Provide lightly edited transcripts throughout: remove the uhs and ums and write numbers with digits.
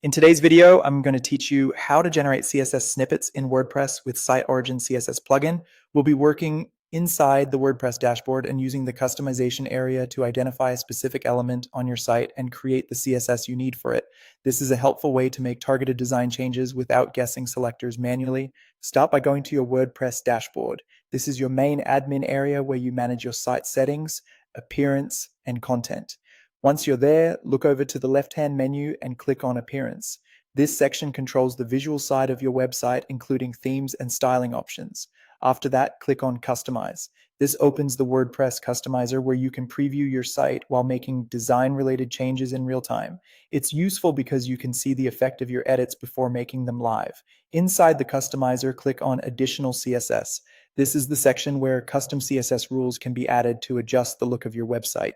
In today's video, I'm going to teach you how to generate CSS snippets in WordPress with SiteOrigin CSS plugin. We'll be working inside the WordPress dashboard and using the customization area to identify a specific element on your site and create the CSS you need for it. This is a helpful way to make targeted design changes without guessing selectors manually. Start by going to your WordPress dashboard. This is your main admin area where you manage your site settings, appearance, and content. Once you're there, look over to the left-hand menu and click on Appearance. This section controls the visual side of your website, including themes and styling options. After that, click on Customize. This opens the WordPress customizer where you can preview your site while making design-related changes in real time. It's useful because you can see the effect of your edits before making them live. Inside the customizer, click on Additional CSS. This is the section where custom CSS rules can be added to adjust the look of your website.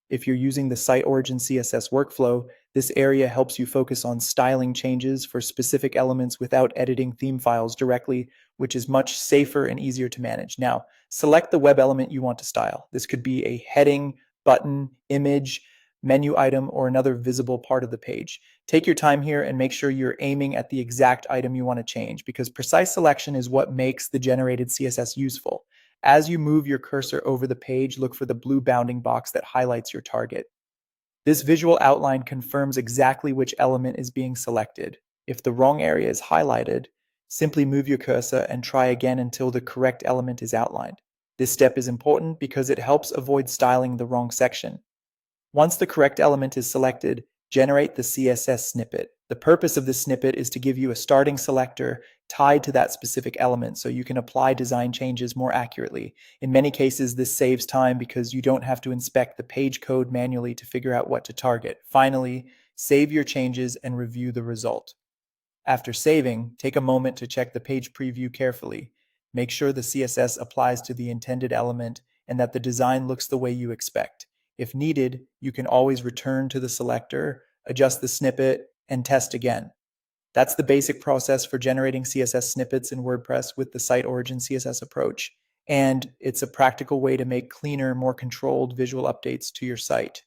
If you're using the SiteOrigin CSS workflow, this area helps you focus on styling changes for specific elements without editing theme files directly, which is much safer and easier to manage. Now, select the web element you want to style. This could be a heading, button, image, menu item, or another visible part of the page. Take your time here and make sure you're aiming at the exact item you want to change, because precise selection is what makes the generated CSS useful. As you move your cursor over the page, look for the blue bounding box that highlights your target. This visual outline confirms exactly which element is being selected. If the wrong area is highlighted, simply move your cursor and try again until the correct element is outlined. This step is important because it helps avoid styling the wrong section. Once the correct element is selected, generate the CSS snippet. The purpose of this snippet is to give you a starting selector tied to that specific element so you can apply design changes more accurately. In many cases, this saves time because you don't have to inspect the page code manually to figure out what to target. Finally, save your changes and review the result. After saving, take a moment to check the page preview carefully. Make sure the CSS applies to the intended element and that the design looks the way you expect. If needed, you can always return to the selector, adjust the snippet, and test again. That's the basic process for generating CSS snippets in WordPress with the SiteOrigin CSS approach. And it's a practical way to make cleaner, more controlled visual updates to your site.